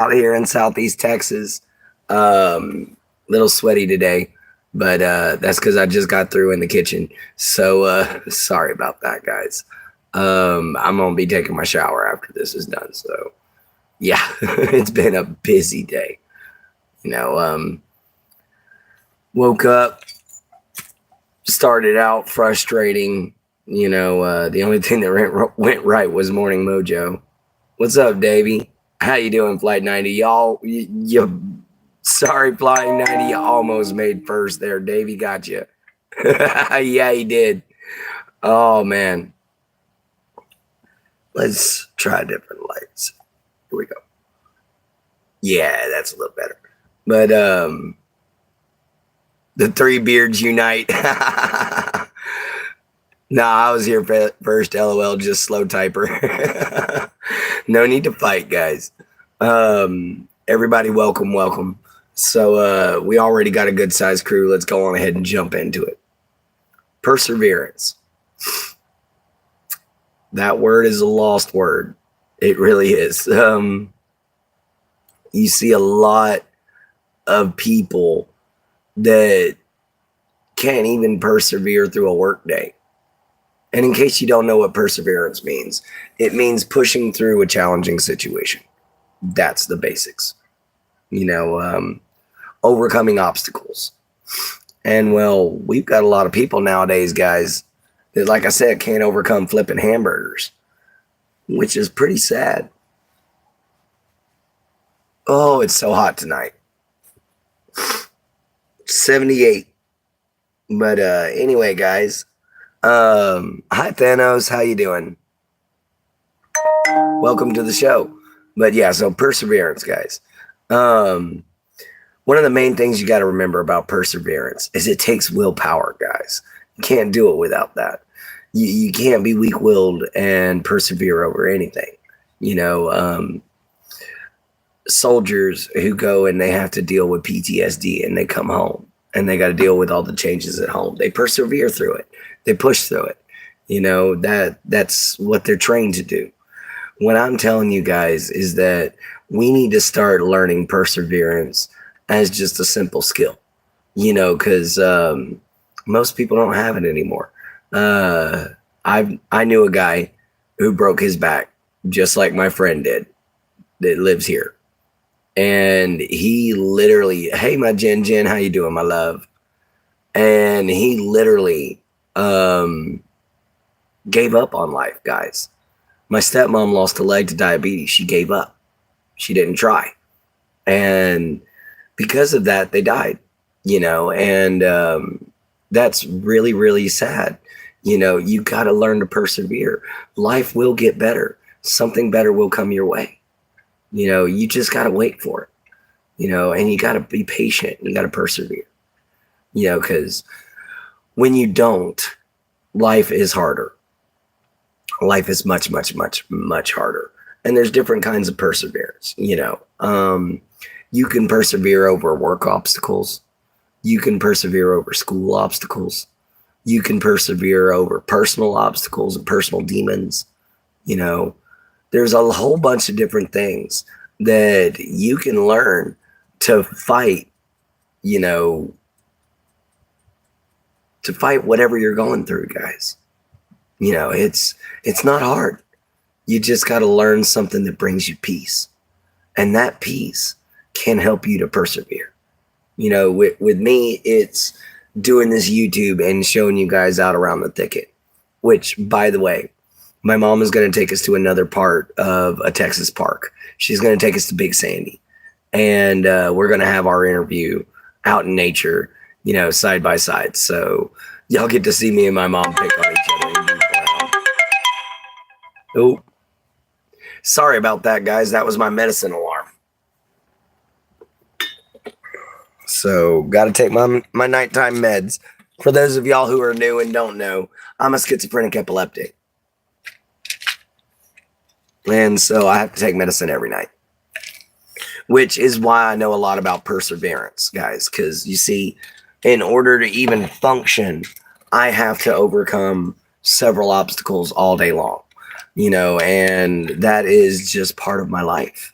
out here in Southeast Texas. Little sweaty today, but that's because I just got through in the kitchen. So sorry about that, guys. I'm gonna be taking my shower after this is done. So yeah, it's been a busy day. You know, woke up, started out frustrating. The only thing that went right was Morning Mojo. What's up, Davey? How you doing, Flight 90? Y'all, sorry, Flight 90, you almost made first there. Davey got you. Yeah, he did. Oh, man. Let's try different lights. Here we go. Yeah, that's a little better. But the three beards unite. Nah, I was here first. LOL, just slow typer. No need to fight, guys. Everybody, welcome. So we already got a good sized crew. Let's go on ahead and jump into it. Perseverance. That word is a lost word. It really is. You see a lot of people that can't even persevere through a work day. And in case you don't know what perseverance means, it means pushing through a challenging situation. That's the basics. Overcoming obstacles. And well, we've got a lot of people nowadays, guys, that, like I said, can't overcome flipping hamburgers, which is pretty sad. Oh, it's so hot tonight. 78. But anyway, guys. Hi Thanos, how you doing? Welcome to the show. But yeah, so perseverance, guys. One of the main things you got to remember about perseverance is it takes willpower, guys. You can't do it without that. You can't be weak-willed and persevere over anything. Soldiers who go and they have to deal with PTSD and they come home and they got to deal with all the changes at home. They persevere through it. They push through it. That's what they're trained to do. What I'm telling you guys is that we need to start learning perseverance as just a simple skill, because most people don't have it anymore. I knew a guy who broke his back just like my friend did that lives here. And he literally, hey, my Jen, how you doing, my love? And he literally gave up on life, guys. My stepmom lost a leg to diabetes. She gave up. She didn't try. And because of that, they died, and that's really, really sad. You got to learn to persevere. Life will get better. Something better will come your way. You just got to wait for it, and you got to be patient. You got to persevere, because when you don't, life is harder. Life is much, much, much, much harder. And there's different kinds of perseverance, you can persevere over work obstacles. You can persevere over school obstacles. You can persevere over personal obstacles and personal demons. There's a whole bunch of different things that you can learn to fight, to fight whatever you're going through, guys. It's not hard. You just got to learn something that brings you peace. And that peace can help you to persevere. With me, it's doing this YouTube and showing you guys out around the thicket, which, by the way, my mom is going to take us to another part of a Texas park. She's going to take us to Big Sandy. And we're going to have our interview out in nature, side by side. So y'all get to see me and my mom pick on each other. Oh, sorry about that, guys. That was my medicine alarm. So got to take my nighttime meds. For those of y'all who are new and don't know, I'm a schizophrenic epileptic. And so I have to take medicine every night, which is why I know a lot about perseverance, guys. Because you see, in order to even function, I have to overcome several obstacles all day long, and that is just part of my life.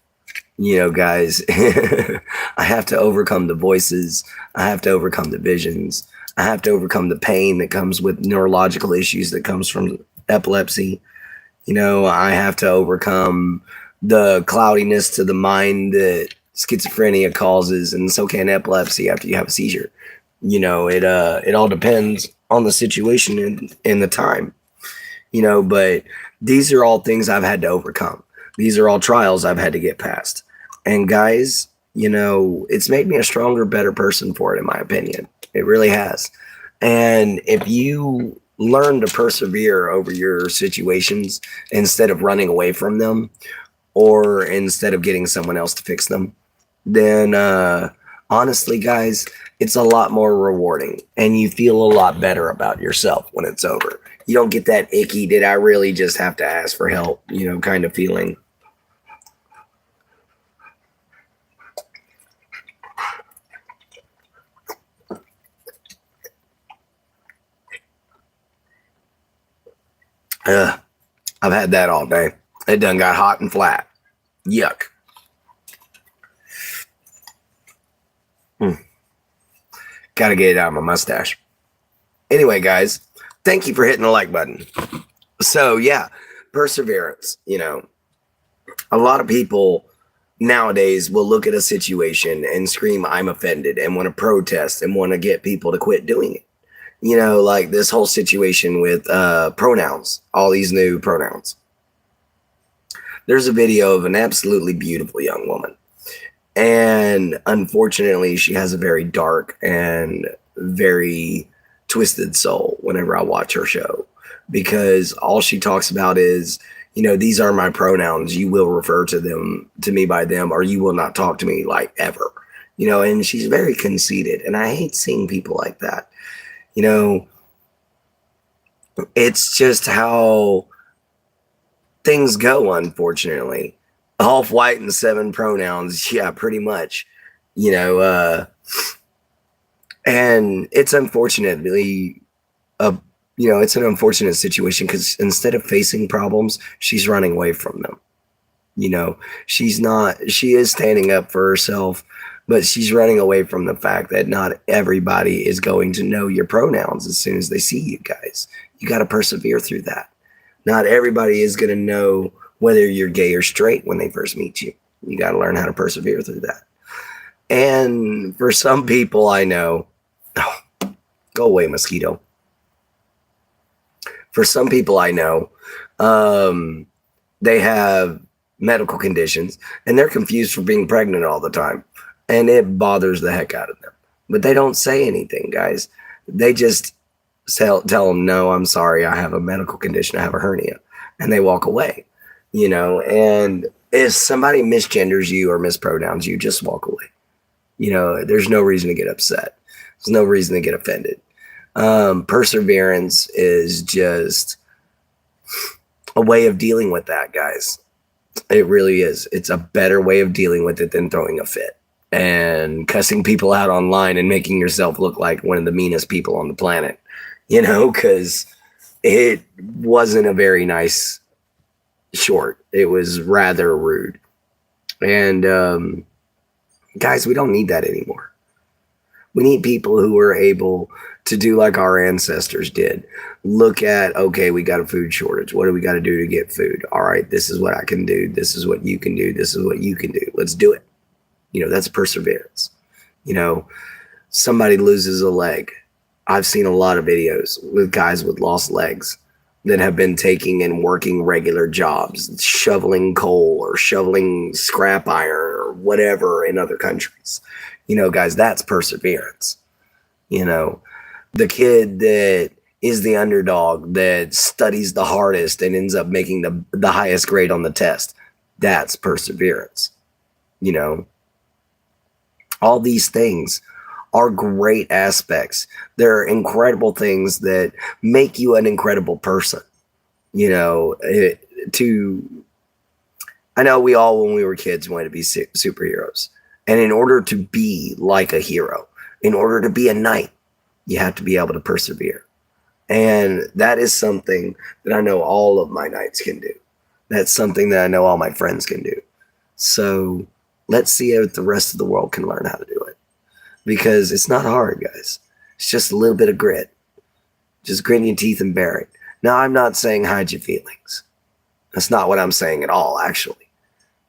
Guys, I have to overcome the voices. I have to overcome the visions. I have to overcome the pain that comes with neurological issues that comes from epilepsy. I have to overcome the cloudiness to the mind that schizophrenia causes, and so can epilepsy after you have a seizure. It all depends on the situation and the time. But these are all things I've had to overcome. These are all trials I've had to get past. And guys, it's made me a stronger, better person for it, in my opinion. It really has. And if you learn to persevere over your situations instead of running away from them or instead of getting someone else to fix them, then honestly, guys, it's a lot more rewarding and you feel a lot better about yourself when it's over. You don't get that icky, did I really just have to ask for help, kind of feeling. I've had that all day. It done got hot and flat. Yuck. Gotta get it out of my mustache. Anyway, guys, thank you for hitting the like button. So, yeah, perseverance. A lot of people nowadays will look at a situation and scream, I'm offended, and want to protest and want to get people to quit doing it. Like this whole situation with pronouns, all these new pronouns. There's a video of an absolutely beautiful young woman. And unfortunately, she has a very dark and very twisted soul whenever I watch her show, because all she talks about is, these are my pronouns. You will refer to me by them, or you will not talk to me like ever, and she's very conceited. And I hate seeing people like that. It's just how things go, unfortunately. Half white and 7 pronouns. Yeah, pretty much. And it's unfortunately it's an unfortunate situation because instead of facing problems, she's running away from them. She is standing up for herself, but she's running away from the fact that not everybody is going to know your pronouns as soon as they see you guys. You got to persevere through that. Not everybody is going to know whether you're gay or straight when they first meet you. You got to learn how to persevere through that. And for some people I know, go away, mosquito. For some people I know, they have medical conditions and they're confused for being pregnant all the time. And it bothers the heck out of them. But they don't say anything, guys. They just tell them, no, I'm sorry, I have a medical condition, I have a hernia. And they walk away, and if somebody misgenders you or mispronouns you, just walk away. There's no reason to get upset. There's no reason to get offended. Perseverance is just a way of dealing with that, guys. It really is. It's a better way of dealing with it than throwing a fit and cussing people out online and making yourself look like one of the meanest people on the planet, because it wasn't a very nice short. It was rather rude. And guys, we don't need that anymore. We need people who are able to do like our ancestors did. Look at, okay, we got a food shortage. What do we got to do to get food? All right, this is what I can do. This is what you can do. This is what you can do. Let's do it. That's perseverance. Somebody loses a leg. I've seen a lot of videos with guys with lost legs that have been taking and working regular jobs, shoveling coal or shoveling scrap iron or whatever in other countries. Guys, that's perseverance. The kid that is the underdog that studies the hardest and ends up making the highest grade on the test. That's perseverance. All these things are great aspects. They're incredible things that make you an incredible person. I know we all, when we were kids, wanted to be superheroes. And in order to be like a hero, in order to be a knight, you have to be able to persevere. And that is something that I know all of my knights can do. That's something that I know all my friends can do. So Let's see if the rest of the world can learn how to do it. Because it's not hard, guys. It's just a little bit of grit. Just grit your teeth and bear it. Now, I'm not saying hide your feelings. That's not what I'm saying at all, actually.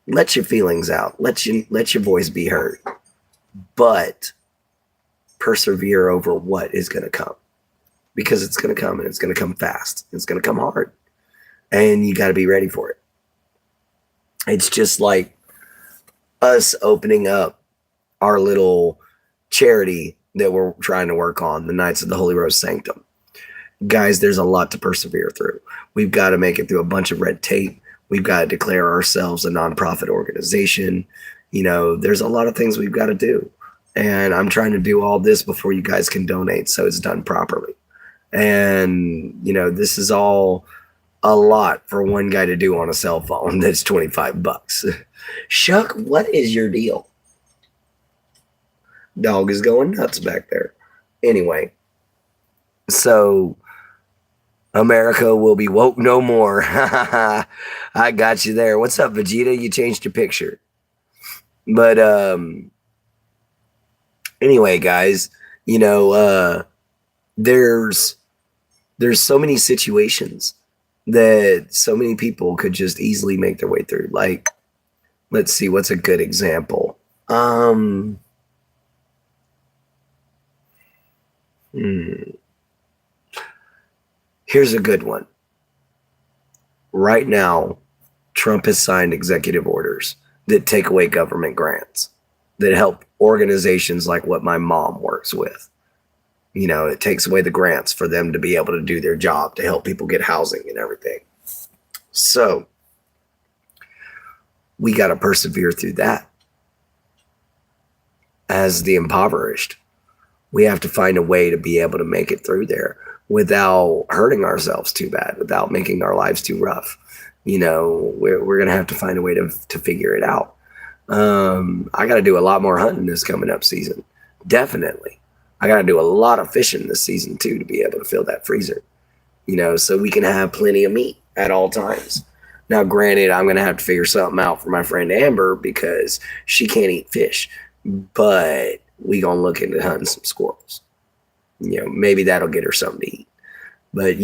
Let your feelings out. Let your voice be heard. But persevere over what is going to come. Because it's going to come, and it's going to come fast. It's going to come hard. And you got to be ready for it. It's just like us opening up our little charity that we're trying to work on, the Knights of the Holy Rose Sanctum. Guys, there's a lot to persevere through. We've got to make it through a bunch of red tape. We've got to declare ourselves a nonprofit organization. There's a lot of things we've got to do. And I'm trying to do all this before you guys can donate, so it's done properly. And, this is all a lot for one guy to do on a cell phone that's $25. Shuck, what is your deal? Dog is going nuts back there. Anyway, so America will be woke no more. I got you there. What's up, Vegeta? You changed your picture. But anyway, guys, there's so many situations that so many people could just easily make their way through. Like, let's see, what's a good example? Here's a good one. Right now, Trump has signed executive orders that take away government grants that help organizations like what my mom works with. It takes away the grants for them to be able to do their job, to help people get housing and everything. So we got to persevere through that. As the impoverished, we have to find a way to be able to make it through there without hurting ourselves too bad, without making our lives too rough. We're going to have to find a way to figure it out. I got to do a lot more hunting this coming up season. Definitely. I got to do a lot of fishing this season too, to be able to fill that freezer, so we can have plenty of meat at all times. Now, granted, I'm going to have to figure something out for my friend Amber because she can't eat fish, but we going to look into hunting some squirrels. Maybe that'll get her something to eat. But,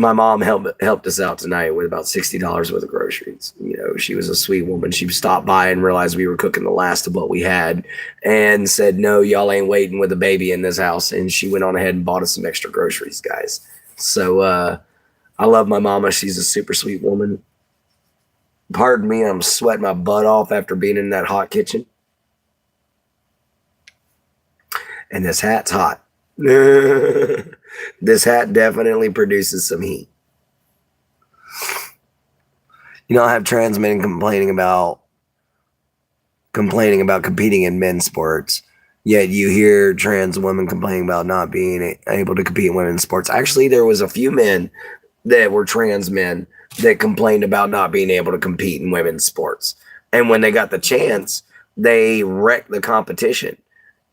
my mom helped us out tonight with about $60 worth of groceries. She was a sweet woman. She stopped by and realized we were cooking the last of what we had and said, no, y'all ain't waiting with a baby in this house. And she went on ahead and bought us some extra groceries, guys. So I love my mama. She's a super sweet woman. Pardon me, I'm sweating my butt off after being in that hot kitchen. And this hat's hot. This hat definitely produces some heat. I have trans men complaining about competing in men's sports, yet you hear trans women complaining about not being able to compete in women's sports. Actually, there was a few men that were trans men that complained about not being able to compete in women's sports. And when they got the chance, they wrecked the competition.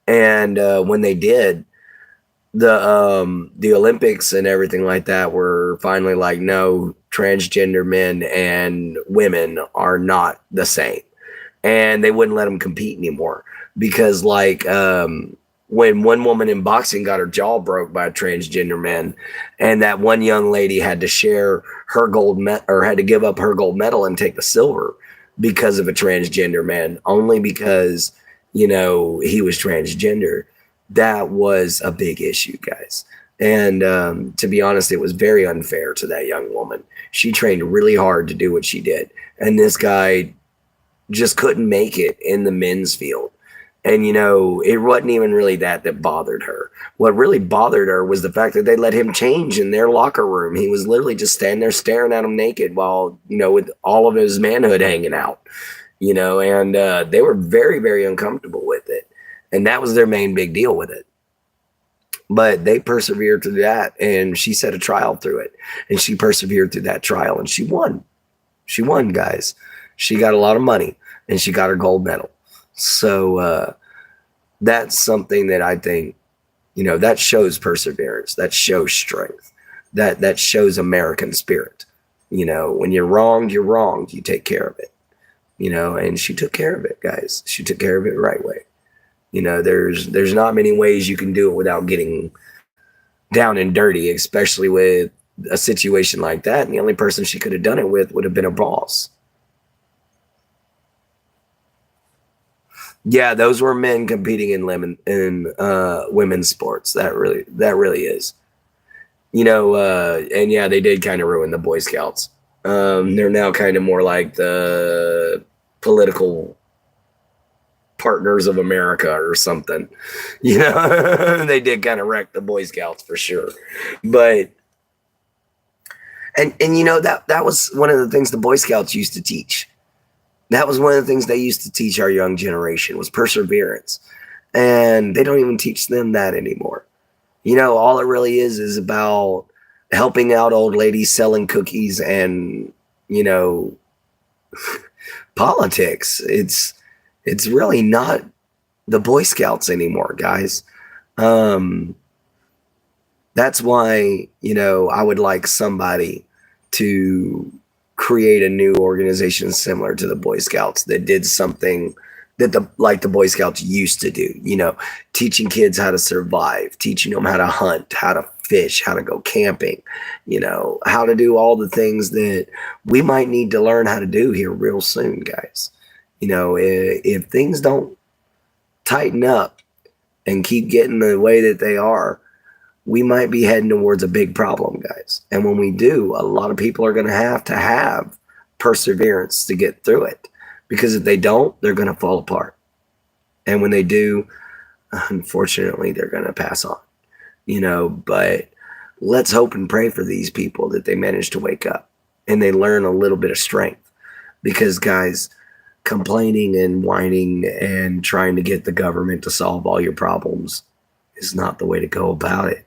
And when they did, the Olympics and everything like that were finally like, no, transgender men and women are not the same. And they wouldn't let them compete anymore because when one woman in boxing got her jaw broke by a transgender man, and that one young lady had to share her had to give up her gold medal and take the silver because of a transgender man, only because, he was transgender. That was a big issue, guys. And to be honest, it was very unfair to that young woman. She trained really hard to do what she did. And this guy just couldn't make it in the men's field. And, it wasn't even really that bothered her. What really bothered her was the fact that they let him change in their locker room. He was literally just standing there staring at them naked while, with all of his manhood hanging out, and they were very, very uncomfortable with it. And that was their main big deal with it. But they persevered through that, and she set a trial through it. And she persevered through that trial, and she won. She won, guys. She got a lot of money, and she got her gold medal. So that's something that I think, that shows perseverance. That shows strength. That shows American spirit. When you're wronged, you're wronged. You take care of it. and she took care of it, guys. She took care of it the right way. There's not many ways you can do it without getting down and dirty, especially with a situation like that. And the only person she could have done it with would have been a boss. Yeah, those were men competing in women's sports. That really is. And yeah, they did kind of ruin the Boy Scouts. They're now kind of more like the political partners of America or something. They did kind of wreck the Boy Scouts for sure. But and that was one of the things the Boy Scouts used to teach. That was one of the things they used to teach our young generation was perseverance. And they don't even teach them that anymore. All it really is about helping out old ladies selling cookies and, politics. It's really not the Boy Scouts anymore, guys. That's why, I would like somebody to create a new organization similar to the Boy Scouts that did something that the Boy Scouts used to do, teaching kids how to survive, teaching them how to hunt, how to fish, how to go camping, how to do all the things that we might need to learn how to do here real soon, guys. If things don't tighten up and keep getting the way that they are, we might be heading towards a big problem, guys. And when we do, a lot of people are going to have perseverance to get through it. Because if they don't, they're going to fall apart. And when they do, unfortunately, they're going to pass on. But let's hope and pray for these people that they manage to wake up and they learn a little bit of strength. Because, guys, complaining and whining and trying to get the government to solve all your problems is not the way to go about it.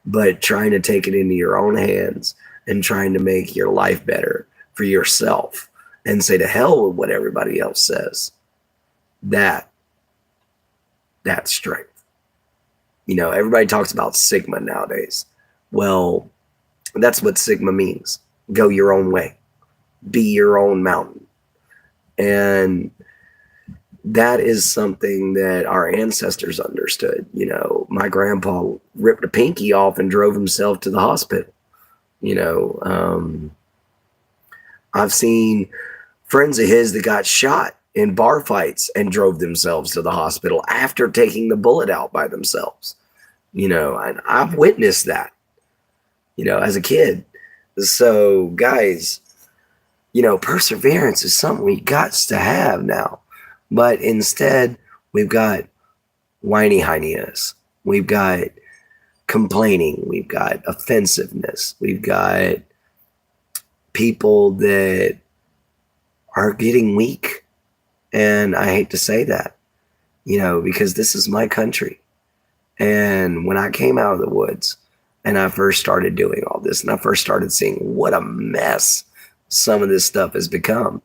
But trying to take it into your own hands and trying to make your life better for yourself and say to hell with what everybody else says, that's strength. Everybody talks about Sigma nowadays. Well, that's what Sigma means. Go your own way. Be your own mountain. And that is something that our ancestors understood. My grandpa ripped a pinky off and drove himself to the hospital. I've seen friends of his that got shot in bar fights and drove themselves to the hospital after taking the bullet out by themselves. And I've witnessed that, as a kid. So, guys, perseverance is something we got to have now. But instead, we've got whiny highness. We've got complaining. We've got offensiveness. We've got people that are getting weak. And I hate to say that, because this is my country. And when I came out of the woods and I first started doing all this and I first started seeing what a mess some of this stuff has become,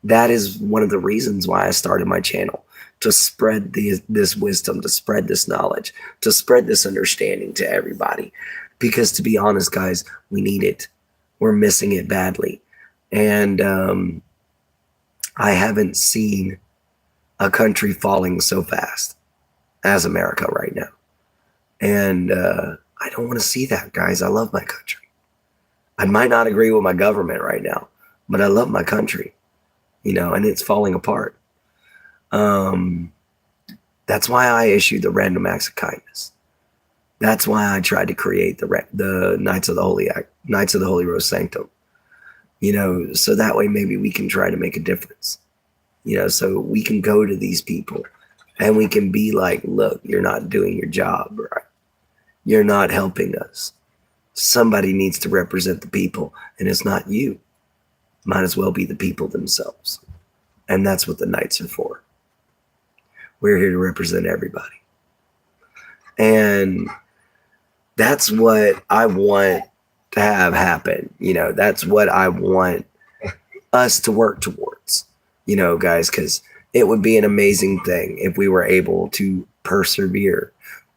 that is one of the reasons why I started my channel, to spread this wisdom, to spread this knowledge, to spread this understanding to everybody. Because to be honest, guys, we need it. We're missing it badly. And I haven't seen a country falling so fast as America right now. And I don't want to see that, guys. I love my country. I might not agree with my government right now, but I love my country. And it's falling apart. That's why I issued the random acts of kindness. That's why I tried to create the Knights of the Holy Rose Sanctum. So that way maybe we can try to make a difference. So we can go to these people and we can be like, look, you're not doing your job right. You're not helping us. Somebody needs to represent the people, and it's not you. Might as well be the people themselves. And that's what the Knights are for. We're here to represent everybody. And that's what I want to have happen. That's what I want us to work towards, guys, because it would be an amazing thing if we were able to persevere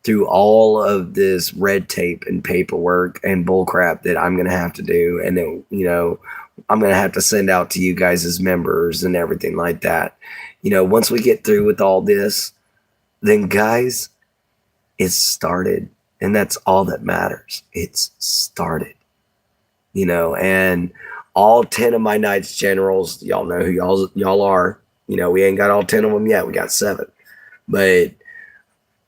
through all of this red tape and paperwork and bullcrap that I'm going to have to do. And then, I'm going to have to send out to you guys as members and everything like that. Once we get through with all this, then guys, it's started. And that's all that matters. It's started. And all 10 of my Knights Generals, y'all know who y'all are. We ain't got all 10 of them yet. We got 7. But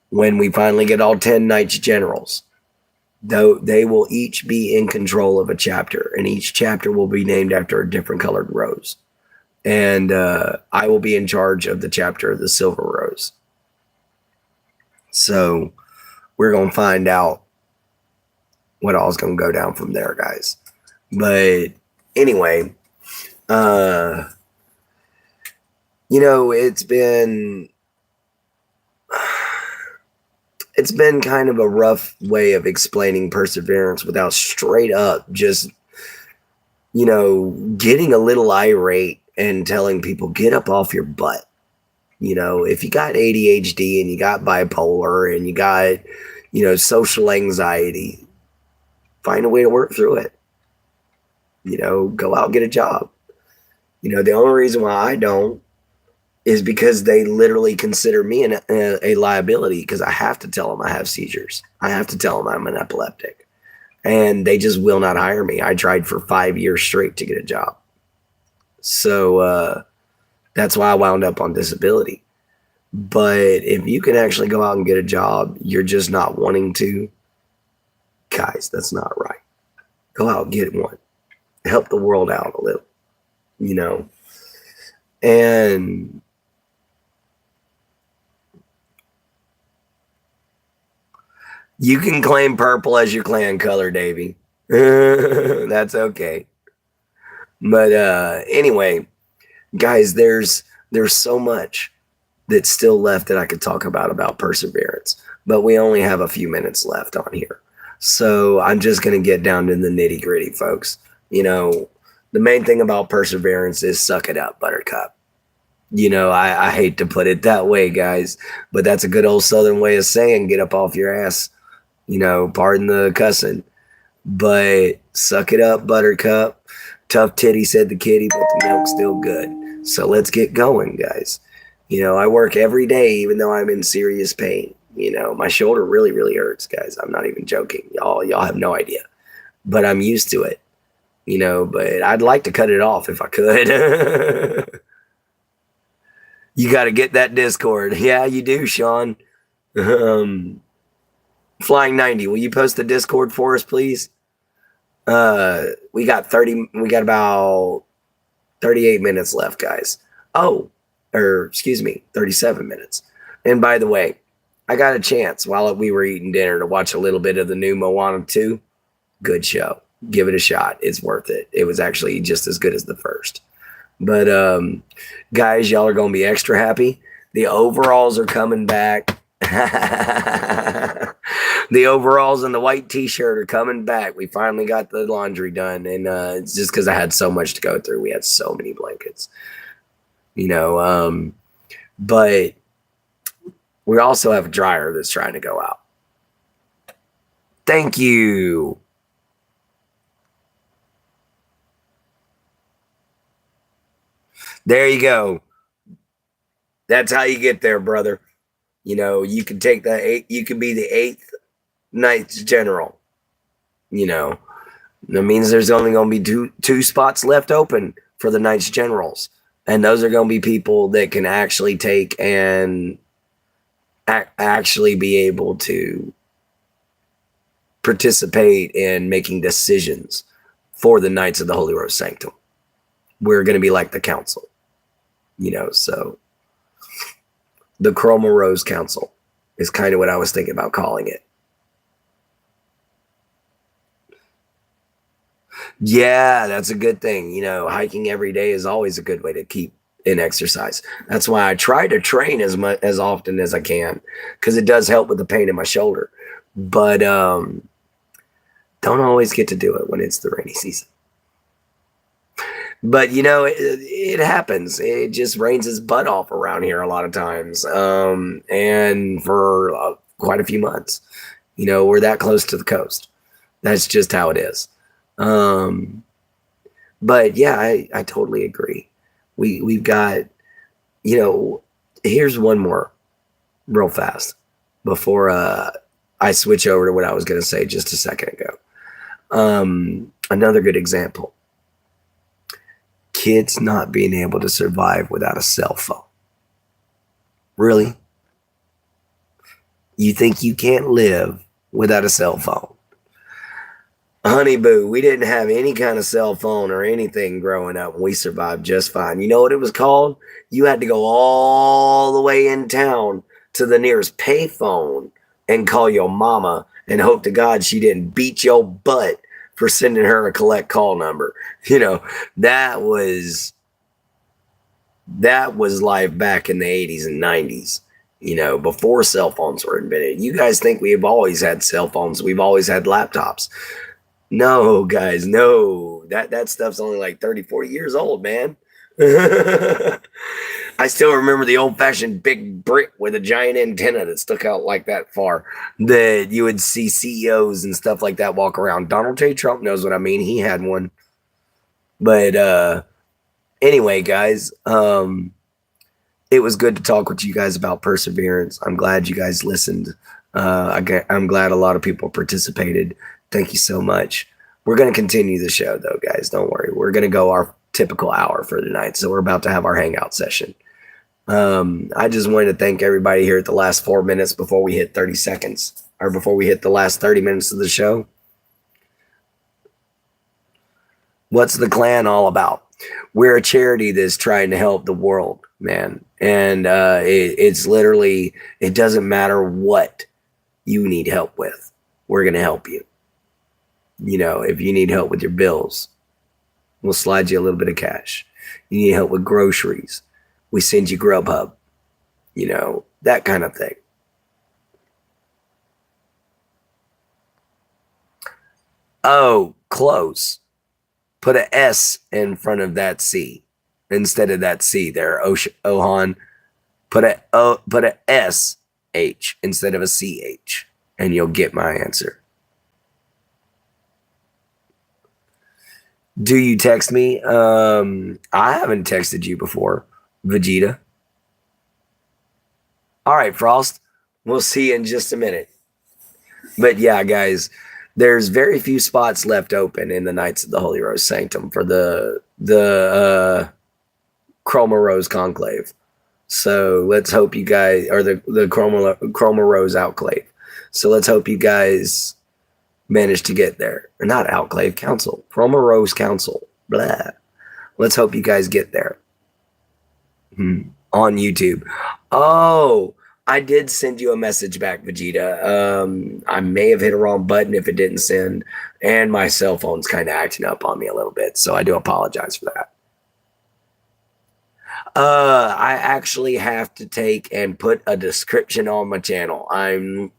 when we finally get all 10 Knights Generals, though, they will each be in control of a chapter, and each chapter will be named after a different colored rose. And I will be in charge of the chapter of the Silver Rose. So we're going to find out what all's going to go down from there, guys. But anyway, it's been kind of a rough way of explaining perseverance without straight up just, getting a little irate and telling people, get up off your butt. If you got ADHD and you got bipolar and you got, social anxiety, find a way to work through it. Go out and get a job. The only reason why I don't is because they literally consider me a liability, because I have to tell them I have seizures. I have to tell them I'm an epileptic. And they just will not hire me. I tried for 5 years straight to get a job. So that's why I wound up on disability. But if you can actually go out and get a job, you're just not wanting to, guys, that's not right. Go out and get one. Help the world out a little, And you can claim purple as your clan color, Davey. That's okay. But anyway, guys, there's so much that's still left that I could talk about perseverance. But we only have a few minutes left on here. So I'm just going to get down to the nitty gritty, folks. The main thing about perseverance is suck it up, buttercup. I hate to put it that way, guys, but that's a good old Southern way of saying get up off your ass. Pardon the cussing. But suck it up, buttercup. Tough titty, said the kitty, but the milk's still good. So let's get going, guys. I work every day, even though I'm in serious pain. My shoulder really, really hurts, guys. I'm not even joking. Y'all have no idea. But I'm used to it. But I'd like to cut it off if I could. You got to get that Discord. Yeah, you do, Sean. Flying 90, will you post the Discord for us, please? We got about 38 minutes left, guys. 37 minutes. And by the way, I got a chance while we were eating dinner to watch a little bit of the new Moana 2. Good show. Give it a shot. It's worth it. It was actually just as good as the first. But guys, y'all are going to be extra happy. The overalls are coming back. The overalls and the white t-shirt are coming back. We finally got the laundry done. And it's just because I had so much to go through. We had so many blankets. But we also have a dryer that's trying to go out. Thank you. There you go. That's how you get there, brother. You can take you can be the 8th Knights General. That means there's only going to be two spots left open for the Knights Generals. And those are going to be people that can actually take and actually be able to participate in making decisions for the Knights of the Holy Rose Sanctum. We're going to be like the council. So the Chroma Rose Council is kind of what I was thinking about calling it. Yeah, that's a good thing. Hiking every day is always a good way to keep in exercise. That's why I try to train as often as I can, because it does help with the pain in my shoulder. But don't always get to do it when it's the rainy season. But it happens. It just rains its butt off around here a lot of times, and for quite a few months. We're that close to the coast. That's just how it is. But yeah, I totally agree. We've got, you know, here's one more real fast before I switch over to what I was going to say just a second ago. Another good example, kids not being able to survive without a cell phone. Really? You think you can't live without a cell phone? Honey boo, we didn't have any kind of cell phone or anything growing up. We survived just fine. You know what it was called? You had to go all the way in town to the nearest payphone and call your mama and hope to God she didn't beat your butt for sending her a collect call number. You know, that was that was life back in the 80s and 90s, you know, before cell phones were invented. You guys think we've always had cell phones, we've always had laptops. No, guys, no. That stuff's only like 30, 40 years old, man. I still remember the old-fashioned big brick with a giant antenna that stuck out like that far that you would see CEOs and stuff like that walk around. Donald J. Trump knows what I mean. He had one. But anyway, guys, it was good to talk with you guys about perseverance. I'm glad you guys listened. I'm glad a lot of people participated. Thank you so much. We're going to continue the show, though, guys. Don't worry. We're going to go our typical hour for tonight. So we're about to have our hangout session. I just wanted to thank everybody here at the last 4 minutes before we hit 30 seconds, or before we hit the last 30 minutes of the show. What's the clan all about? We're a charity that's trying to help the world, man. And it's literally, it doesn't matter what you need help with. We're going to help you. You know, if you need help with your bills, we'll slide you a little bit of cash. You need help with groceries, we send you Grubhub. You know, that kind of thing. Oh, close. Put a S in front of that C instead of that C there, Ohan. Put a SH instead of a CH, and you'll get my answer. Do you text me? I haven't texted you before, Vegeta. All right, Frost. We'll see you in just a minute. But yeah, guys, there's very few spots left open in the Knights of the Holy Rose Sanctum for the Chroma Rose Conclave. So let's hope you guys, or the Chroma Rose Outclave. So let's hope you guys manage to get there. Or not Outclave, Council. Chroma Rose Council. Blah. Let's hope you guys get there. On YouTube. Oh, I did send you a message back, Vegeta. I may have hit a wrong button if it didn't send, and my cell phone's kind of acting up on me a little bit, so I do apologize for that. I actually have to take and put a description on my channel. I'm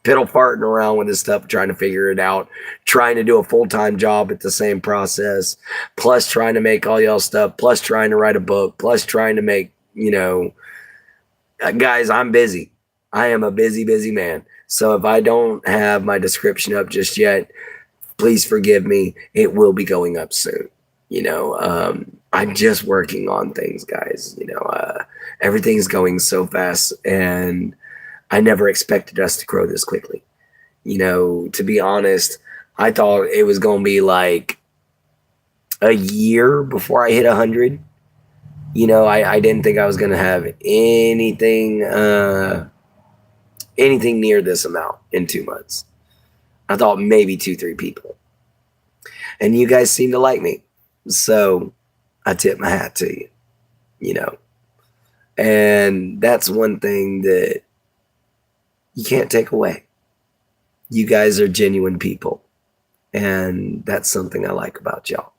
piddle farting around with this stuff, trying to figure it out, trying to do a full-time job at the same process, plus trying to make all y'all stuff, plus trying to write a book, plus trying to make, you know, guys, I'm busy. I am a busy, busy man. So if I don't have my description up just yet, please forgive me. It will be going up soon. You know, I'm just working on things, guys. You know, everything's going so fast, and I never expected us to grow this quickly. You know, to be honest, I thought it was going to be like a year before I hit 100. You know, I didn't think I was going to have anything near this amount in 2 months. I thought maybe 2-3 people. And you guys seem to like me. So I tip my hat to you, you know. And that's one thing that you can't take away. You guys are genuine people. And that's something I like about y'all.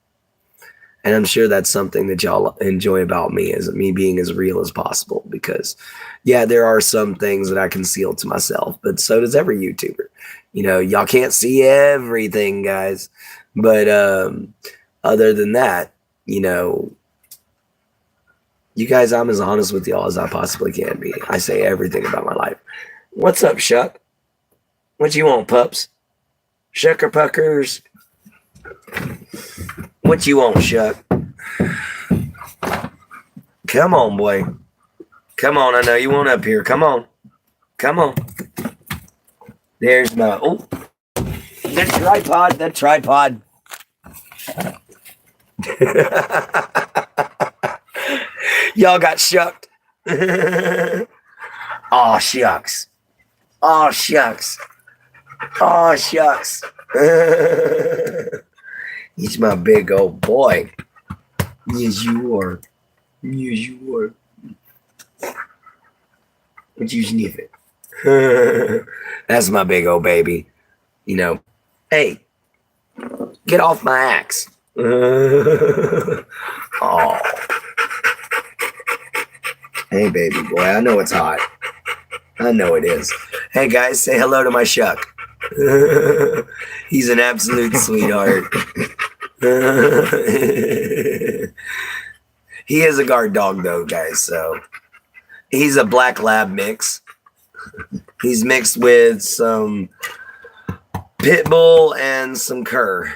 And I'm sure that's something that y'all enjoy about me, is me being as real as possible. Because, yeah, there are some things that I conceal to myself, but so does every YouTuber. You know, y'all can't see everything, guys. But other than that, you know, you guys, I'm as honest with y'all as I possibly can be. I say everything about my life. What's up, Shuck? What you want, pups? Shucker puckers? What you want, Shuck? Come on, boy. Come on. I know you want up here. Come on. Come on. There's my. Oh, that tripod. That tripod. Y'all got shucked. Aw, shucks. Aw, shucks. Aw, shucks. He's my big old boy. Yes, you are. Yes, you are. What you sniffing? That's my big old baby. You know, hey, get off my axe. Oh. Hey, baby boy, I know it's hot. I know it is. Hey, guys, say hello to my Shuck. He's an absolute sweetheart. He is a guard dog, though, guys, so he's a black lab mix. He's mixed with some pit bull and some cur.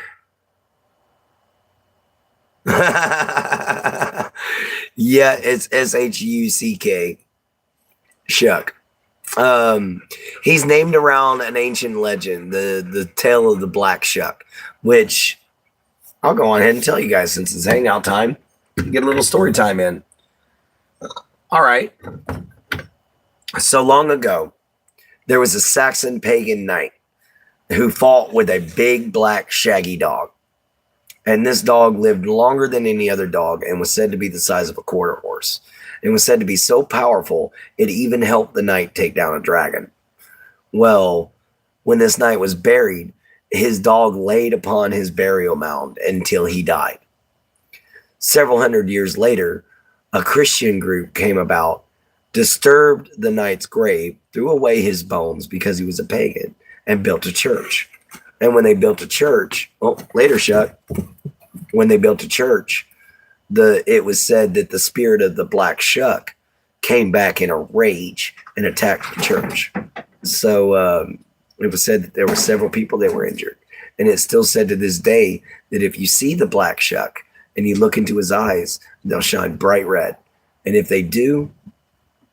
Yeah, it's Shuck. Shuck. He's named around an ancient legend, the tale of the Black Shuck, which I'll go on ahead and tell you guys since it's hangout time. Get a little story time in. All right. So long ago, there was a Saxon pagan knight who fought with a big black shaggy dog. And this dog lived longer than any other dog and was said to be the size of a quarter horse. It was said to be so powerful, it even helped the knight take down a dragon. Well, when this knight was buried, his dog laid upon his burial mound until he died. Several hundred years later, a Christian group came about, disturbed the knight's grave, threw away his bones because he was a pagan, and built a church. And when they built a church, later, Shuck, when they built a church, it was said that the spirit of the Black Shuck came back in a rage and attacked the church. So it was said that there were several people that were injured. And it's still said to this day that if you see the Black Shuck and you look into his eyes, they'll shine bright red. And if they do,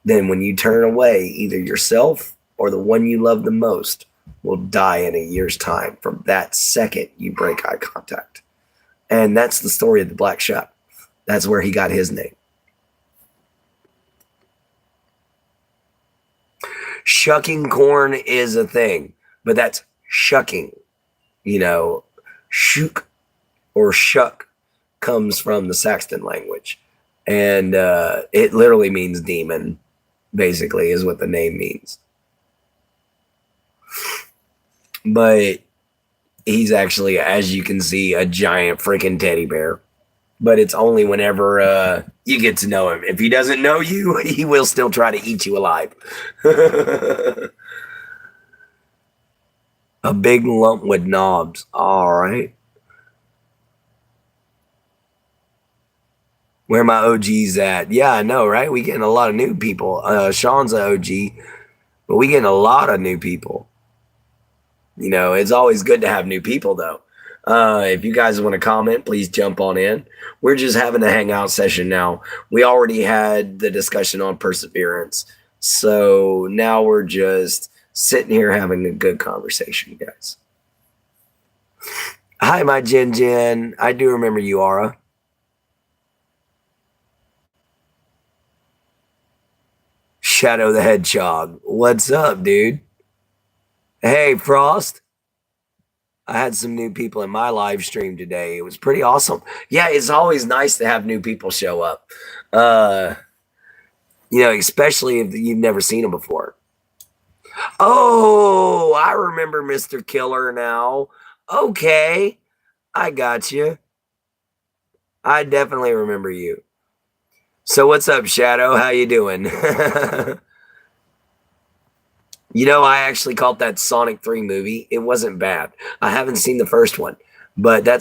then when you turn away, either yourself or the one you love the most will die in a year's time from that second you break eye contact. And that's the story of the Black Shuck. That's where he got his name. Shucking corn is a thing, but that's shucking. You know, shuk or shuck comes from the Saxon language. And it literally means demon, basically, is what the name means. But he's actually, as you can see, a giant freaking teddy bear. But it's only whenever you get to know him. If he doesn't know you, he will still try to eat you alive. A big lump with knobs. All right. Where my OGs at? Yeah, I know, right? We getting a lot of new people. Sean's an OG, but we getting a lot of new people. You know, it's always good to have new people, though. If you guys want to comment, please jump on in. We're just having a hangout session now. We already had the discussion on perseverance. So now we're just sitting here having a good conversation, guys. Hi, my Jen Jen. I do remember you, Aura. Shadow the Hedgehog. What's up, dude? Hey, Frost. I had some new people in my live stream today. It was pretty awesome. Yeah, it's always nice to have new people show up. You know, especially if you've never seen them before. Oh, I remember Mr. Killer now. Okay, I got you. I definitely remember you. So what's up, Shadow? How you doing? You know, I actually caught that Sonic 3 movie. It wasn't bad. I haven't seen the first one, but the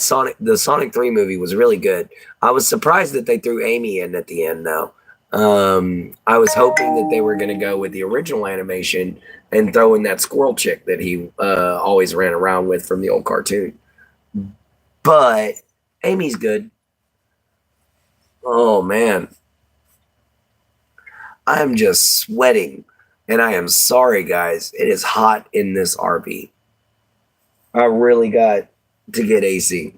Sonic 3 movie was really good. I was surprised that they threw Amy in at the end, though. I was hoping that they were going to go with the original animation and throw in that squirrel chick that he always ran around with from the old cartoon. But Amy's good. Oh man, I'm just sweating. And I am sorry, guys. It is hot in this RV. I really got to get AC.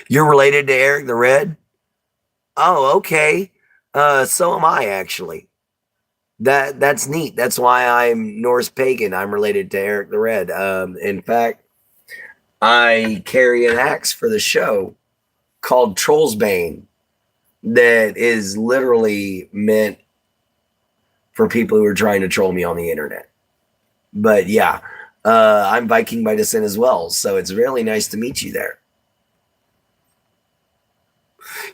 You're related to Eric the Red? Oh, okay. So am I actually. That's neat. That's why I'm Norse pagan. I'm related to Eric the Red. In fact, I carry an axe for the show called Trollsbane that is literally meant for people who are trying to troll me on the internet. But yeah, I'm Viking by descent as well, so it's really nice to meet you there.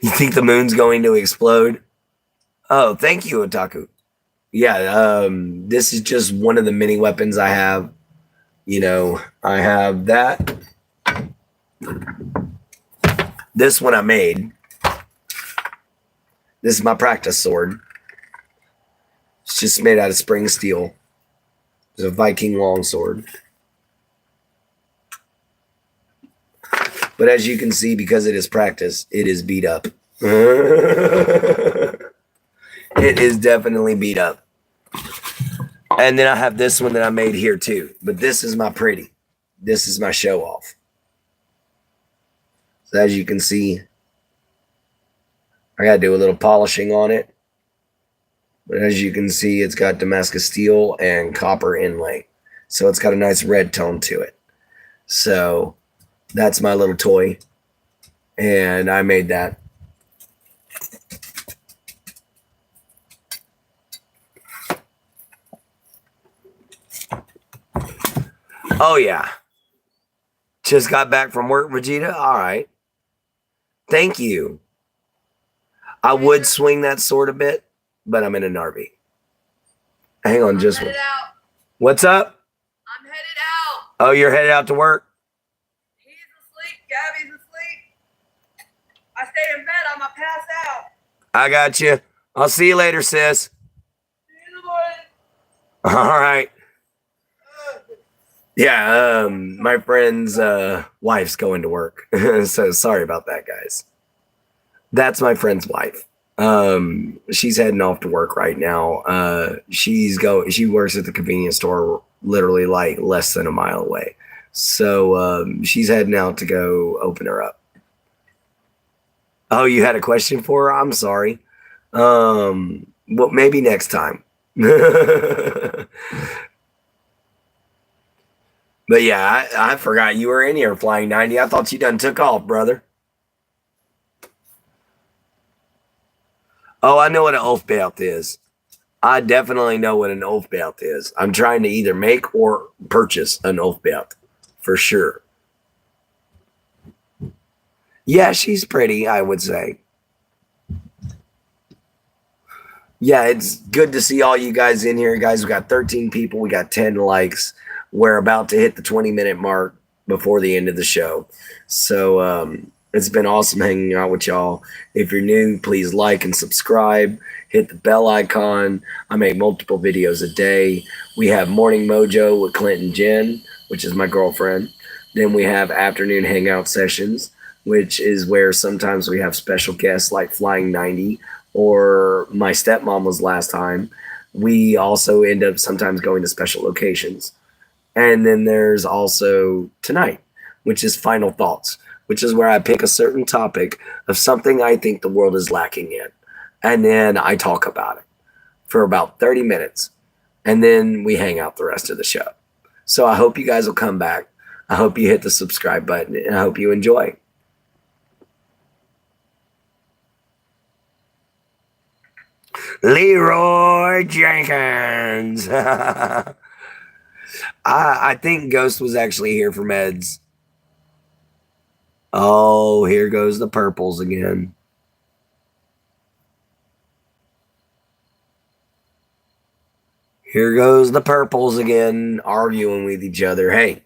You think the moon's going to explode? Oh, thank you, Otaku. Yeah, this is just one of the many weapons I have. You know, I have that. This one I made. This is my practice sword. It's just made out of spring steel. It's a Viking longsword. But as you can see, because it is practice, it is beat up. It is definitely beat up. And then I have this one that I made here too. But this is my pretty. This is my show off. So as you can see, I got to do a little polishing on it. But as you can see, it's got Damascus steel and copper inlay. So it's got a nice red tone to it. So that's my little toy. And I made that. Oh, yeah. Just got back from work, Vegeta? All right. Thank you. I would swing that sword a bit, but I'm in an RV. Hang on just one. What's up? I'm headed out. Oh, you're headed out to work? He's asleep. Gabby's asleep. I stay in bed. I'm going to pass out. I got you. I'll see you later, sis. See you in the morning. All right. Yeah, my friend's wife's going to work. So sorry about that, guys. That's my friend's wife. She's heading off to work right now. She works at the convenience store literally like less than a mile away. So she's heading out to go open her up. Oh, you had a question for her? I'm sorry. Well, maybe next time. But yeah, I forgot you were in here, Flying 90. I thought you done took off, brother. Oh, I know what an oath belt is. I definitely know what an oath belt is. I'm trying to either make or purchase an oath belt, for sure. Yeah, she's pretty, I would say. Yeah, it's good to see all you guys in here, guys. We got 13 people. We got 10 likes. We're about to hit the 20-minute mark before the end of the show. So it's been awesome hanging out with y'all. If you're new, please like and subscribe. Hit the bell icon. I make multiple videos a day. We have Morning Mojo with Clint and Jen, which is my girlfriend. Then we have afternoon hangout sessions, which is where sometimes we have special guests like Flying 90 or my stepmom was last time. We also end up sometimes going to special locations. And then there's also tonight, which is Final Thoughts, which is where I pick a certain topic of something I think the world is lacking in. And then I talk about it for about 30 minutes. And then we hang out the rest of the show. So I hope you guys will come back. I hope you hit the subscribe button, and I hope you enjoy. Leroy Jenkins. I think Ghost was actually here for meds. Oh, here goes the purples again. Here goes the purples again, arguing with each other. Hey,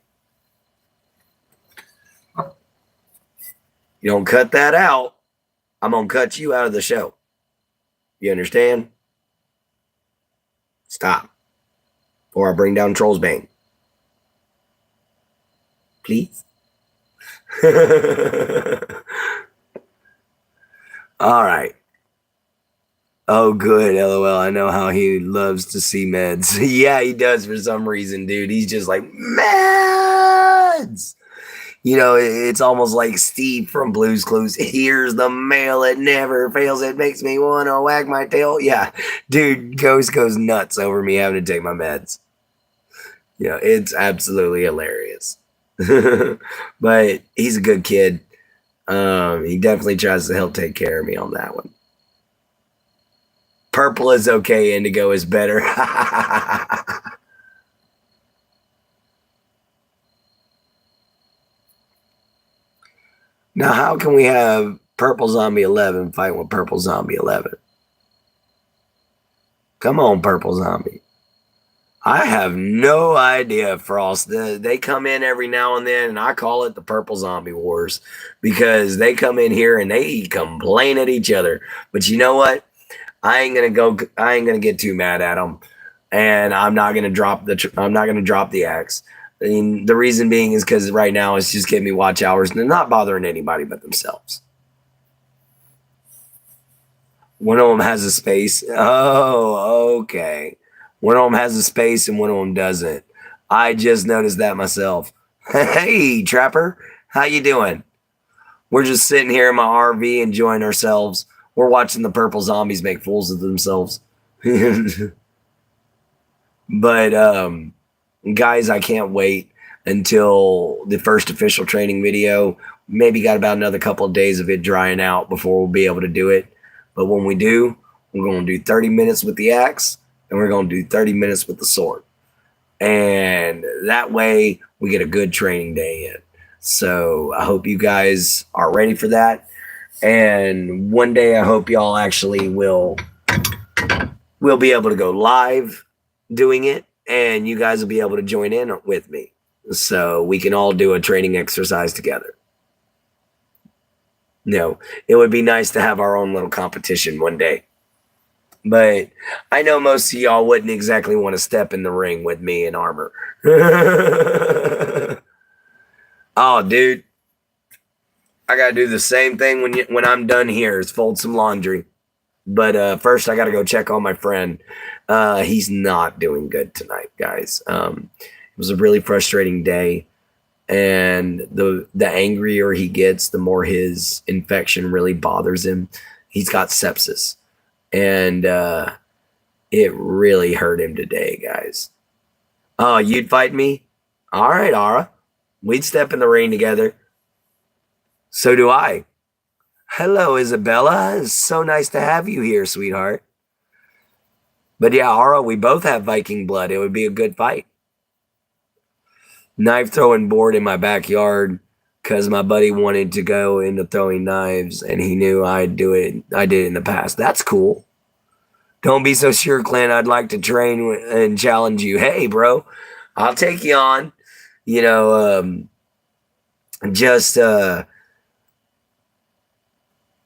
you don't cut that out, I'm going to cut you out of the show. You understand? Stop. Or I'll bring down Troll's Bane. Please? All right. Oh, good. LOL. I know how he loves to see meds. Yeah, he does for some reason, dude. He's just like, meds. You know, it's almost like Steve from Blue's Clues. Here's the mail. It never fails. It makes me want to wag my tail. Yeah, dude, Ghost goes nuts over me having to take my meds. You know, it's absolutely hilarious. But he's a good kid. He definitely tries to help take care of me on that one. Purple is okay, indigo is better. Now, how can we have Purple Zombie 11 fight with Purple Zombie 11? Come on, Purple Zombie. I have no idea, Frost. They come in every now and then, and I call it the Purple Zombie Wars because they come in here and they complain at each other. But you know what? I ain't gonna get too mad at them, and I'm not gonna drop the axe. I mean, the reason being is because right now it's just giving me watch hours and they're not bothering anybody but themselves. One of them has a space. Oh, okay. One of them has a space and one of them doesn't. I just noticed that myself. Hey, Trapper, how you doing? We're just sitting here in my RV enjoying ourselves. We're watching the purple zombies make fools of themselves. But guys, I can't wait until the first official training video. Maybe got about another couple of days of it drying out before we'll be able to do it. But when we do, we're going to do 30 minutes with the axe and we're going to do 30 minutes with the sword. And that way we get a good training day in. So I hope you guys are ready for that. And one day I hope y'all actually will be able to go live doing it, and you guys will be able to join in with me so we can all do a training exercise together. You know, it would be nice to have our own little competition one day. But I know most of y'all wouldn't exactly want to step in the ring with me in armor. Oh, dude. I got to do the same thing when I'm done here is fold some laundry. But first, I got to go check on my friend. He's not doing good tonight, guys. It was a really frustrating day. And the angrier he gets, the more his infection really bothers him. He's got sepsis. And it really hurt him today, guys. Oh, you'd fight me? All right, Ara. We'd step in the ring together. So do I. Hello, Isabella. It's so nice to have you here, sweetheart. But yeah, Ara, we both have Viking blood. It would be a good fight. Knife throwing board in my backyard because my buddy wanted to go into throwing knives and he knew I'd do it. I did it in the past. That's cool. Don't be so sure, Clint. I'd like to train and challenge you. Hey, bro, I'll take you on. You know,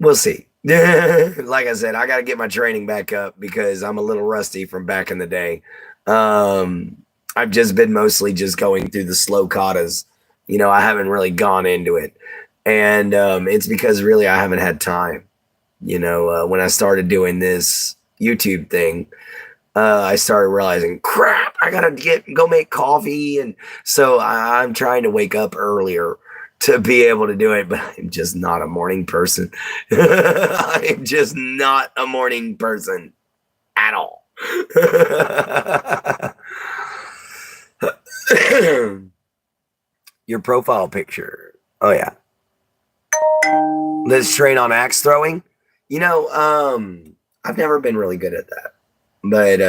we'll see. Like I said, I got to get my training back up because I'm a little rusty from back in the day. I've just been mostly just going through the slow katas. You know, I haven't really gone into it. And it's because really I haven't had time. You know, when I started doing this YouTube thing, I started realizing, crap, I got to go make coffee. And so I'm trying to wake up earlier to be able to do it, but I'm just not a morning person. I'm just not a morning person at all. Your profile picture. Oh, yeah. Let's train on axe throwing. You know, I've never been really good at that. But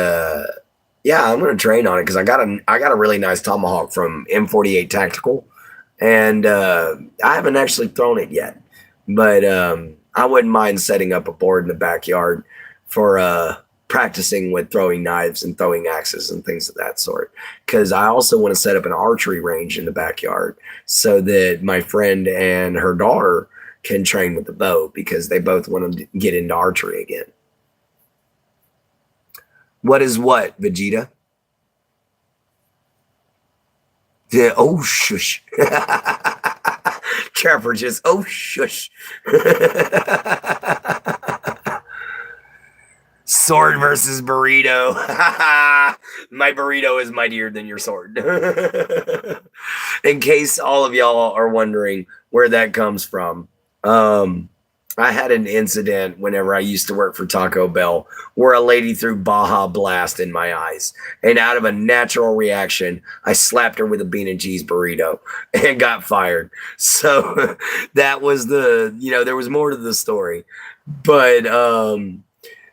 yeah, I'm going to train on it because I got a really nice tomahawk from M48 Tactical. And I haven't actually thrown it yet, but I wouldn't mind setting up a board in the backyard for practicing with throwing knives and throwing axes and things of that sort. Because I also want to set up an archery range in the backyard so that my friend and her daughter can train with the bow because they both want to get into archery again. What is what, Vegeta? Yeah, oh shush. Trapper just oh shush. Sword versus burrito. My burrito is mightier than your sword. In case all of y'all are wondering where that comes from. Um, I had an incident whenever I used to work for Taco Bell where a lady threw Baja Blast in my eyes. And out of a natural reaction, I slapped her with a bean and cheese burrito and got fired. So that was there was more to the story. But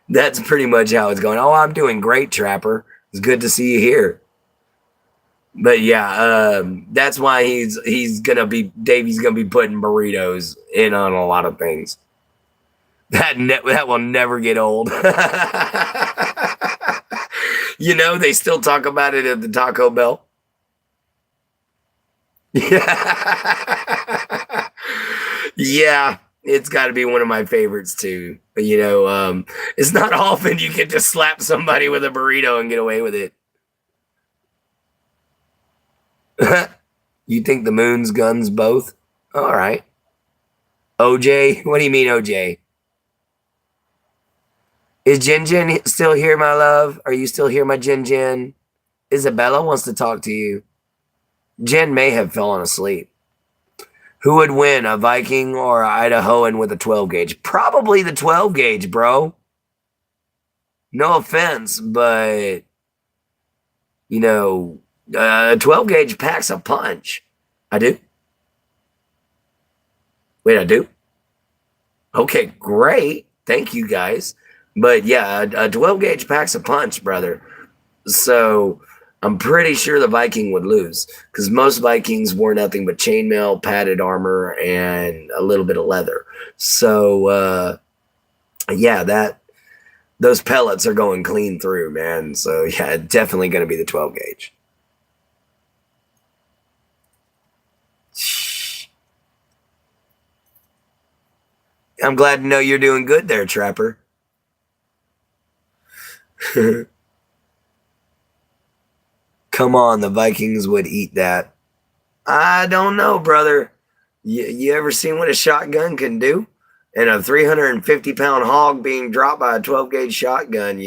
that's pretty much how it's going. Oh, I'm doing great, Trapper. It's good to see you here. But yeah, that's why he's gonna be Davey's gonna be putting burritos in on a lot of things. That will never get old. They still talk about it at the Taco Bell. Yeah, yeah, it's got to be one of my favorites too. It's not often you can just slap somebody with a burrito and get away with it. You think the moon's guns both? All right. OJ? What do you mean, OJ? Is Jin Jin still here, my love? Are you still here, my Jin Jin? Isabella wants to talk to you. Jen may have fallen asleep. Who would win, a Viking or a Idahoan with a 12 gauge? Probably the 12 gauge, bro. No offense, but, a 12 gauge packs a punch. I do? Wait, I do? Okay, great. Thank you, guys. But yeah, a 12 gauge packs a punch, brother. So I'm pretty sure the Viking would lose because most Vikings wore nothing but chainmail, padded armor, and a little bit of leather. So yeah, those pellets are going clean through, man. So yeah, definitely going to be the 12 gauge. I'm glad to know you're doing good there, Trapper. Come on, the Vikings would eat that. I don't know, brother. You ever seen what a shotgun can do? And a 350-pound hog being dropped by a 12 gauge shotgun,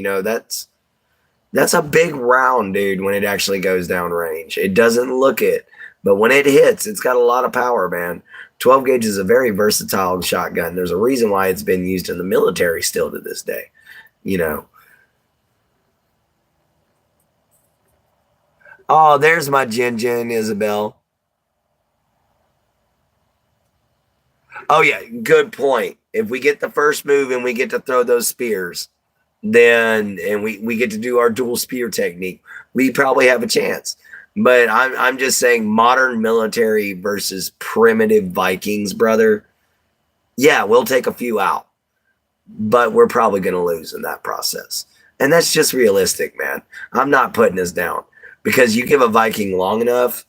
that's a big round, dude, when it actually goes down range. It doesn't look it, but when it hits, it's got a lot of power, man. 12 gauge is a very versatile shotgun. There's a reason why it's been used in the military still to this day, you know. Oh, there's my Jin Jin, Isabel. Oh, yeah, good point. If we get the first move and we get to throw those spears, and we get to do our dual spear technique, we probably have a chance. But I'm just saying modern military versus primitive Vikings, brother. Yeah, we'll take a few out, but we're probably going to lose in that process. And that's just realistic, man. I'm not putting us down because you give a Viking long enough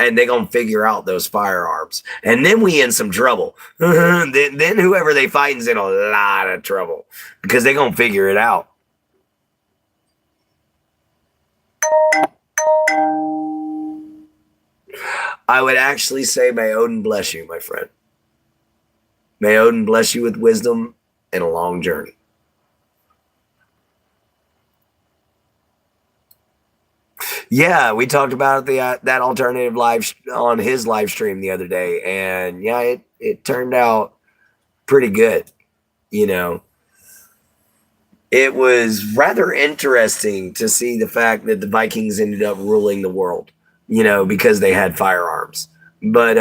and they're going to figure out those firearms. And then we in some trouble. then whoever they fighting's in a lot of trouble because they're going to figure it out. I would actually say, may Odin bless you, my friend. May Odin bless you with wisdom and a long journey. Yeah, we talked about that alternative live on his live stream the other day, and yeah, it turned out pretty good. You know, it was rather interesting to see the fact that the Vikings ended up ruling the world. Because they had firearms. But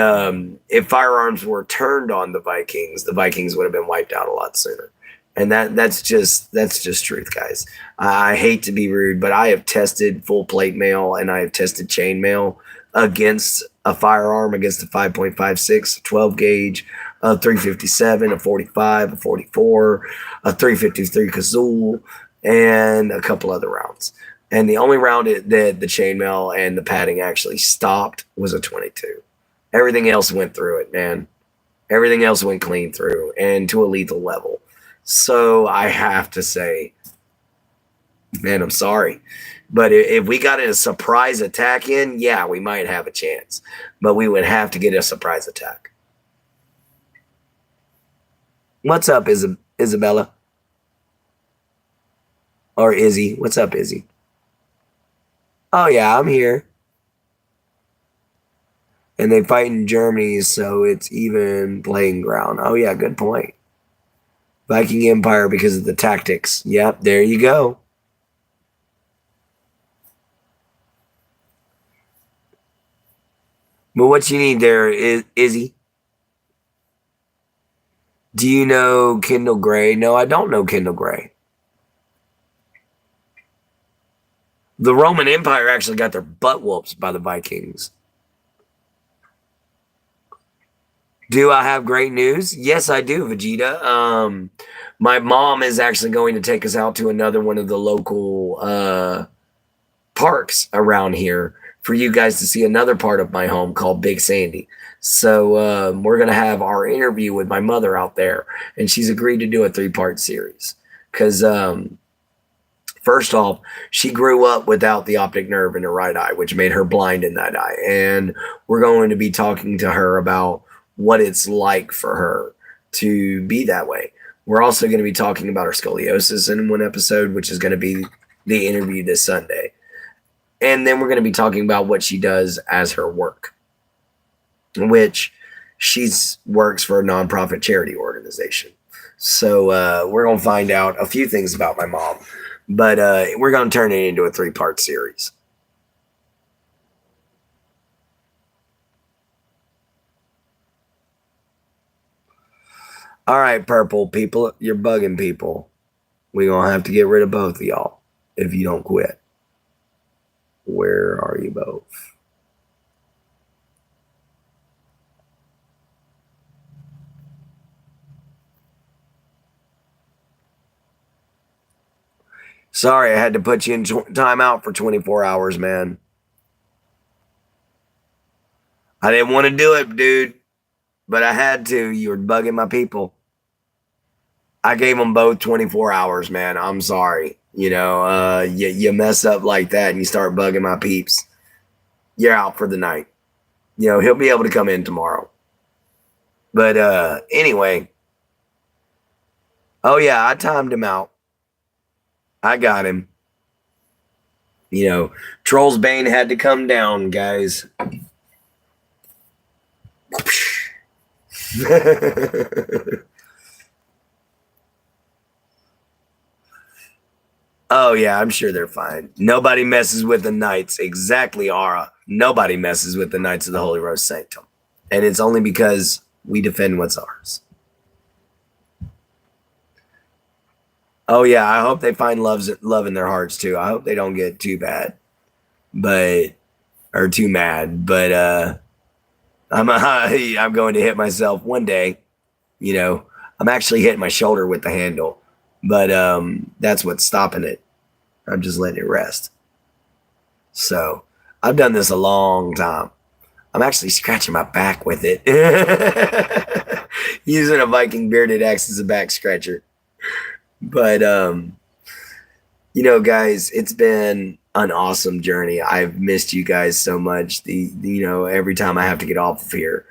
if firearms were turned on the Vikings would have been wiped out a lot sooner. And that's just truth, guys. I hate to be rude, but I have tested full plate mail and I have tested chain mail against a firearm, against a 5.56, 12 gauge, a 357, a 45, a 44, a 353 Kazoo, and a couple other rounds. And the only round that the chainmail and the padding actually stopped was a 22. Everything else went through it, man. Everything else went clean through and to a lethal level. So I have to say, Man, I'm sorry. But if we got a surprise attack in, yeah, we might have a chance. But we would have to get a surprise attack. What's up, Isabella? Or Izzy? What's up, Izzy? Oh, yeah, I'm here. And they fight in Germany, so it's even playing ground. Oh, yeah, good point. Viking Empire because of the tactics. Yep, there you go. But what you need there is Izzy. Do you know Kendall Gray? No, I don't know Kendall Gray. The Roman Empire actually got their butt whooped by the Vikings. Do I have great news? Yes, I do, Vegeta. My mom is actually going to take us out to another one of the local parks around here for you guys to see another part of my home called Big Sandy. So we're going to have our interview with my mother out there, and she's agreed to do a 3-part series because first off, she grew up without the optic nerve in her right eye, which made her blind in that eye. And we're going to be talking to her about what it's like for her to be that way. We're also going to be talking about her scoliosis in one episode, which is going to be the interview this Sunday. And then we're going to be talking about what she does as her work, which she works for a nonprofit charity organization. So we're going to find out a few things about my mom. But we're going to turn it into a 3-part series. All right, purple people. You're bugging people. We're going to have to get rid of both of y'all if you don't quit. Where are you both? Sorry, I had to put you in timeout for 24 hours, man. I didn't want to do it, dude, but I had to. You were bugging my people. I gave them both 24 hours, man. I'm sorry. You mess up like that and you start bugging my peeps. You're out for the night. He'll be able to come in tomorrow. But anyway. Oh, yeah, I timed him out. I got him. Troll's Bane had to come down, guys. Oh, yeah, I'm sure they're fine. Nobody messes with the Knights. Exactly, Aura. Nobody messes with the Knights of the Holy Rose Sanctum. And it's only because we defend what's ours. Oh, yeah, I hope they find love in their hearts, too. I hope they don't get too bad. Or too mad. But I'm going to hit myself one day. I'm actually hitting my shoulder with the handle. But that's what's stopping it. I'm just letting it rest. So I've done this a long time. I'm actually scratching my back with it. Using a Viking bearded axe as a back scratcher. But guys, it's been an awesome journey. I've missed you guys so much. Every time I have to get off of here.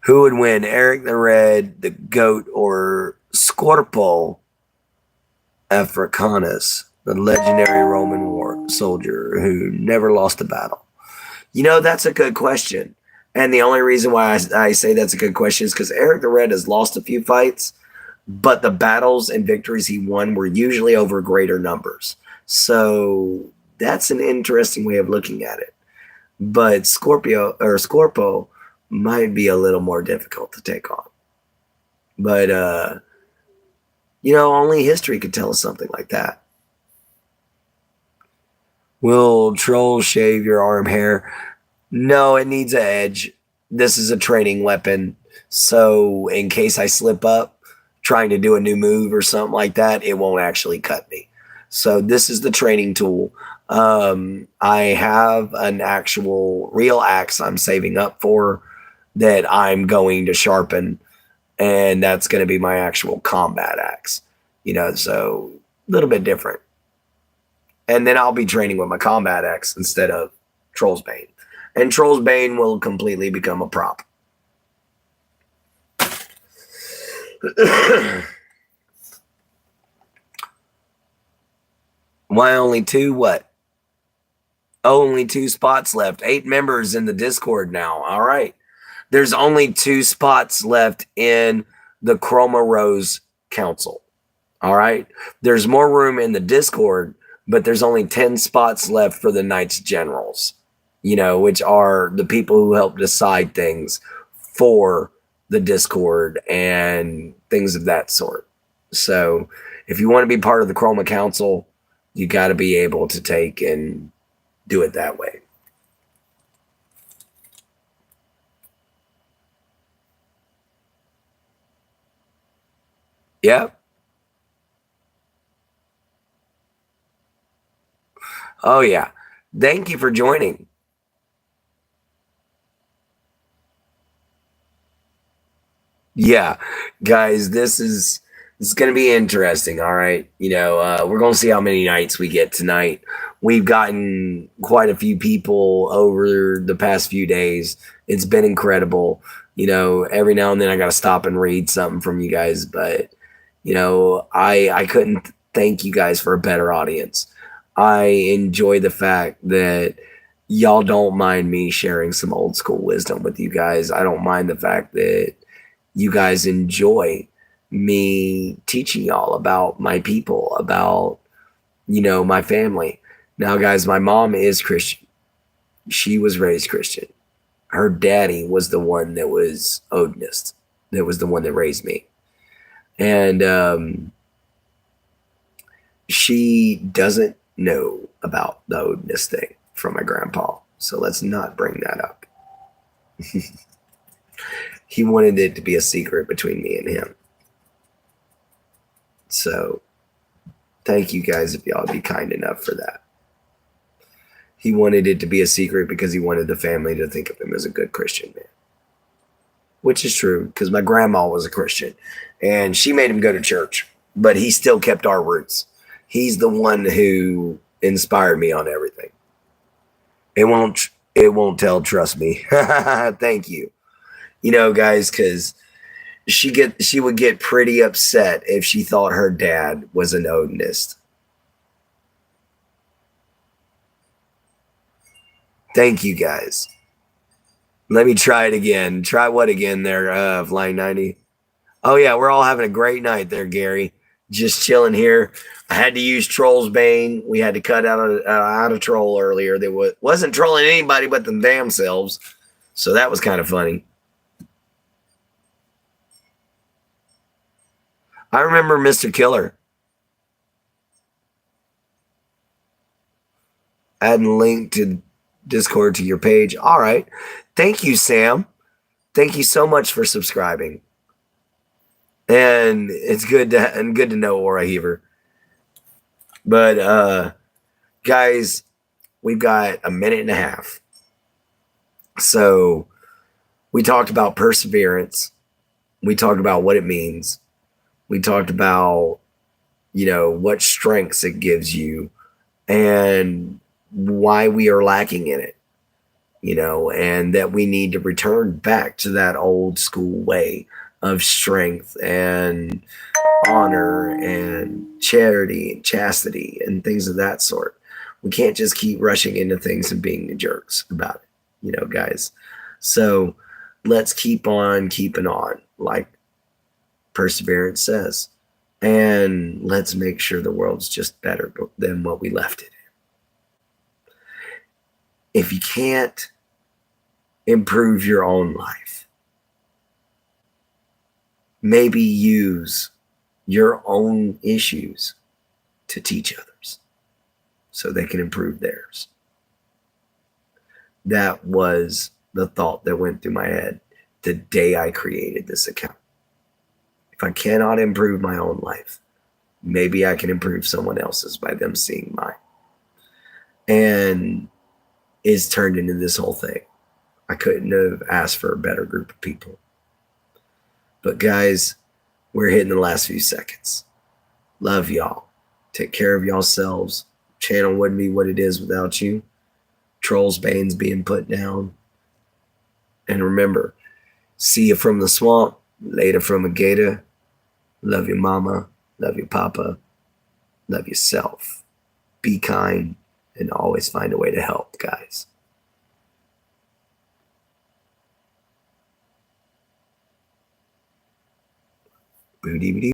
Who would win, Eric the Red, the Goat, or Scorpo Africanus, the legendary Roman war soldier who never lost a battle? That's a good question. And the only reason why I say that's a good question is because Eric the Red has lost a few fights, but the battles and victories he won were usually over greater numbers. So that's an interesting way of looking at it. But Scorpo might be a little more difficult to take on. But, only history could tell us something like that. Will Troll shave your arm hair? No, it needs an edge. This is a training weapon. So in case I slip up trying to do a new move or something like that, it won't actually cut me. So this is the training tool. I have an actual real axe I'm saving up for that I'm going to sharpen, and that's going to be my actual combat axe. So a little bit different. And then I'll be training with my Combat X instead of Troll's Bane. And Troll's Bane will completely become a prop. Why only 2? What? Only 2 spots left. 8 members in the Discord now. All right. There's only 2 spots left in the Chroma Rose Council. All right. There's more room in the Discord, but there's only 10 spots left for the Knights Generals, which are the people who help decide things for the Discord and things of that sort. So if you want to be part of the Chroma Council, you got to be able to take and do it that way. Yep. Oh, yeah. Thank you for joining. Yeah, guys, this is going to be interesting. All right. We're going to see how many nights we get tonight. We've gotten quite a few people over the past few days. It's been incredible. Every now and then I got to stop and read something from you guys, but I couldn't thank you guys for a better audience. I enjoy the fact that y'all don't mind me sharing some old school wisdom with you guys. I don't mind the fact that you guys enjoy me teaching y'all about my people, about, my family. Now, guys, my mom is Christian. She was raised Christian. Her daddy was the one that was Odinist. That was the one that raised me. And she doesn't know about the Odinist thing from my grandpa. So let's not bring that up. He wanted it to be a secret between me and him. So thank you guys if y'all be kind enough for that. He wanted it to be a secret because he wanted the family to think of him as a good Christian man. Which is true, because my grandma was a Christian. And she made him go to church. But he still kept our roots. He's the one who inspired me on everything. It won't tell, trust me. Thank you. Guys, because she would get pretty upset if she thought her dad was an Odinist. Thank you, guys. Let me try it again. Try what again there, Flying 90? Oh, yeah, we're all having a great night there, Gary. Just chilling here. I had to use Troll's Bane. We had to cut out a troll earlier that wasn't trolling anybody but them damn selves. So that was kind of funny. I remember Mr. Killer. Adding a link to Discord to your page. All right. Thank you, Sam. Thank you so much for subscribing. And it's good to know Aura Heaver. But guys, we've got a minute and a half. So we talked about perseverance. We talked about what it means. We talked about, what strengths it gives you and why we are lacking in it, and that we need to return back to that old school way of strength and honor and charity and chastity and things of that sort. We can't just keep rushing into things and being jerks about it, guys. So let's keep on keeping on, like Perseverance says. And let's make sure the world's just better than what we left it in. If you can't improve your own life, maybe use your own issues to teach others so they can improve theirs. That was the thought that went through my head the day I created this account. If I cannot improve my own life, maybe I can improve someone else's by them seeing mine. And it's turned into this whole thing. I couldn't have asked for a better group of people. But guys, we're hitting the last few seconds. Love y'all. Take care of yourselves. Channel wouldn't be what it is without you. Troll's Bane's being put down. And remember, see you from the swamp, later from a gator. Love your mama, love your papa, love yourself. Be kind and always find a way to help, guys. Booty